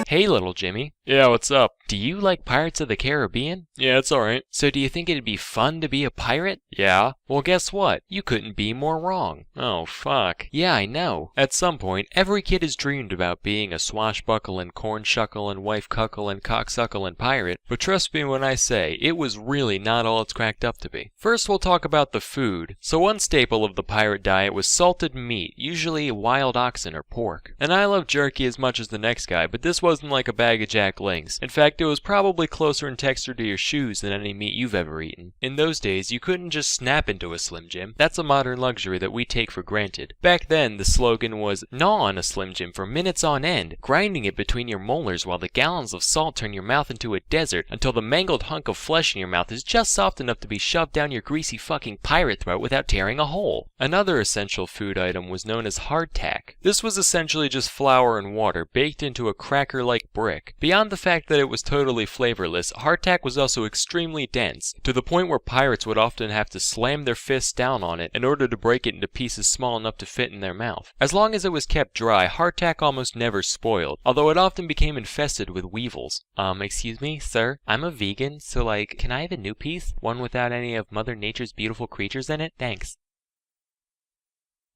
Hey, little Jimmy. Yeah, what's up? Do you like Pirates of the Caribbean? Yeah, it's alright. So do you think it'd be fun to be a pirate? Yeah? Well, guess what? You couldn't be more wrong. Oh, fuck. Yeah, I know. At some point, every kid has dreamed about being a swashbuckling, corn-shuckling, wife-cuckling, cocksuckling pirate, but trust me when I say, it was really not all it's cracked up to be. First, we'll talk about the food. So one staple of the pirate diet was salted meat, usually wild oxen or pork. And I love jerky as much as the next guy, but this wasn't like a bag of Jack Links. In fact, it was probably closer in texture to your shoes than any meat you've ever eaten. In those days, you couldn't just snap into a Slim Jim. That's a modern luxury that we take for granted. Back then, the slogan was, gnaw on a Slim Jim for minutes on end, grinding it between your molars while the gallons of salt turn your mouth into a desert until the mangled hunk of flesh in your mouth is just soft enough to be shoved down your greasy fucking pirate throat without tearing a hole. Another essential food item was known as hardtack. This was essentially just flour and water baked into a cracker-like brick. Beyond the fact that it was totally flavorless, hardtack was also extremely dense, to the point where pirates would often have to slam their fists down on it in order to break it into pieces small enough to fit in their mouth. As long as it was kept dry, hardtack almost never spoiled, although it often became infested with weevils. Excuse me, sir? I'm a vegan, so can I have a new piece? One without any of Mother Nature's beautiful creatures in it? Thanks.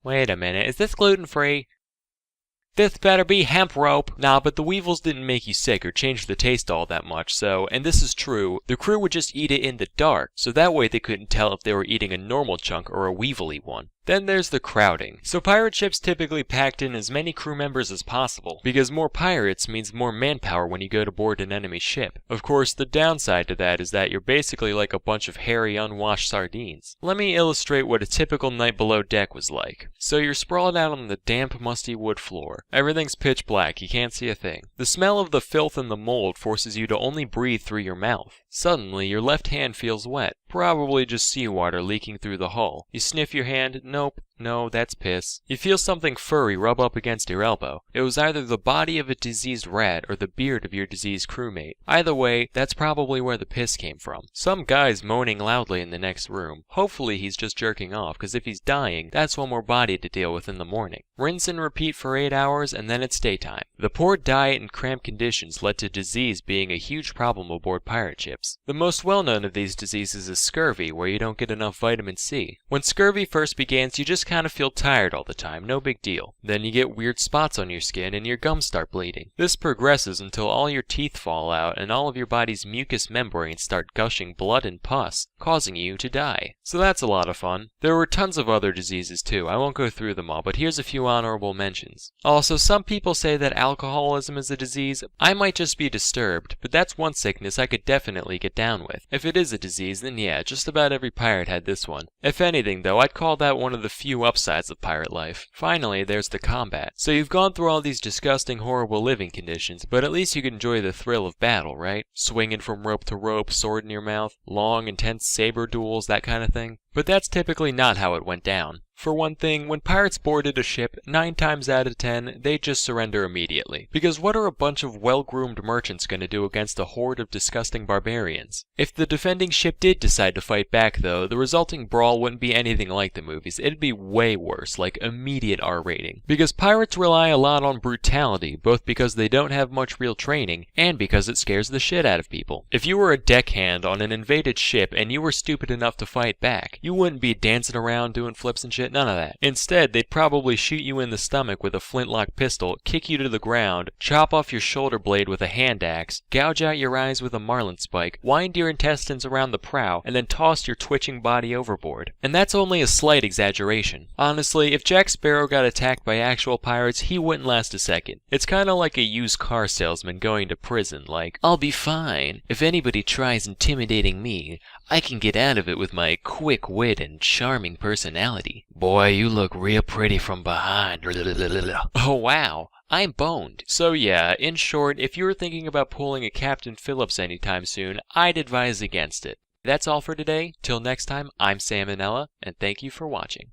Wait a minute, is this gluten-free? This better be hemp rope! Nah, but the weevils didn't make you sick or change the taste all that much, so, and this is true, the crew would just eat it in the dark, so that way they couldn't tell if they were eating a normal chunk or a weevily one. Then there's the crowding. So pirate ships typically packed in as many crew members as possible, because more pirates means more manpower when you go to board an enemy ship. Of course, the downside to that is that you're basically like a bunch of hairy, unwashed sardines. Let me illustrate what a typical night below deck was like. So you're sprawled out on the damp, musty wood floor. Everything's pitch black, you can't see a thing. The smell of the filth and the mold forces you to only breathe through your mouth. Suddenly, your left hand feels wet. Probably just seawater leaking through the hull. You sniff your hand, nope. No, that's piss. You feel something furry rub up against your elbow. It was either the body of a diseased rat or the beard of your diseased crewmate. Either way, that's probably where the piss came from. Some guy's moaning loudly in the next room. Hopefully he's just jerking off, because if he's dying, that's one more body to deal with in the morning. Rinse and repeat for 8 hours, and then it's daytime. The poor diet and cramped conditions led to disease being a huge problem aboard pirate ships. The most well-known of these diseases is scurvy, where you don't get enough vitamin C. When scurvy first begins, you just kind of feel tired all the time, no big deal. Then you get weird spots on your skin and your gums start bleeding. This progresses until all your teeth fall out and all of your body's mucous membranes start gushing blood and pus, causing you to die. So that's a lot of fun. There were tons of other diseases too, I won't go through them all, but here's a few honorable mentions. Also, some people say that alcoholism is a disease. I might just be disturbed, but that's one sickness I could definitely get down with. If it is a disease, then yeah, just about every pirate had this one. If anything though, I'd call that one of the few upsides of pirate life. Finally, there's the combat. So you've gone through all these disgusting, horrible living conditions, but at least you can enjoy the thrill of battle, right? Swinging from rope to rope, sword in your mouth, long, intense saber duels, that kind of thing. But that's typically not how it went down. For one thing, when pirates boarded a ship, 9 times out of 10, they'd just surrender immediately. Because what are a bunch of well-groomed merchants going to do against a horde of disgusting barbarians? If the defending ship did decide to fight back though, the resulting brawl wouldn't be anything like the movies. It'd be way worse, like immediate R rating. Because pirates rely a lot on brutality, both because they don't have much real training, and because it scares the shit out of people. If you were a deckhand on an invaded ship and you were stupid enough to fight back, you wouldn't be dancing around doing flips and shit. None of that. Instead, they'd probably shoot you in the stomach with a flintlock pistol, kick you to the ground, chop off your shoulder blade with a hand axe, gouge out your eyes with a marlin spike, wind your intestines around the prow, and then toss your twitching body overboard. And that's only a slight exaggeration. Honestly, if Jack Sparrow got attacked by actual pirates, he wouldn't last a second. It's kinda like a used car salesman going to prison, like, I'll be fine. If anybody tries intimidating me, I can get out of it with my quick wit and charming personality. Boy, you look real pretty from behind. Oh wow, I'm boned. So yeah, in short, if you were thinking about pulling a Captain Phillips anytime soon, I'd advise against it. That's all for today. Till next time, I'm Salmonella, and thank you for watching.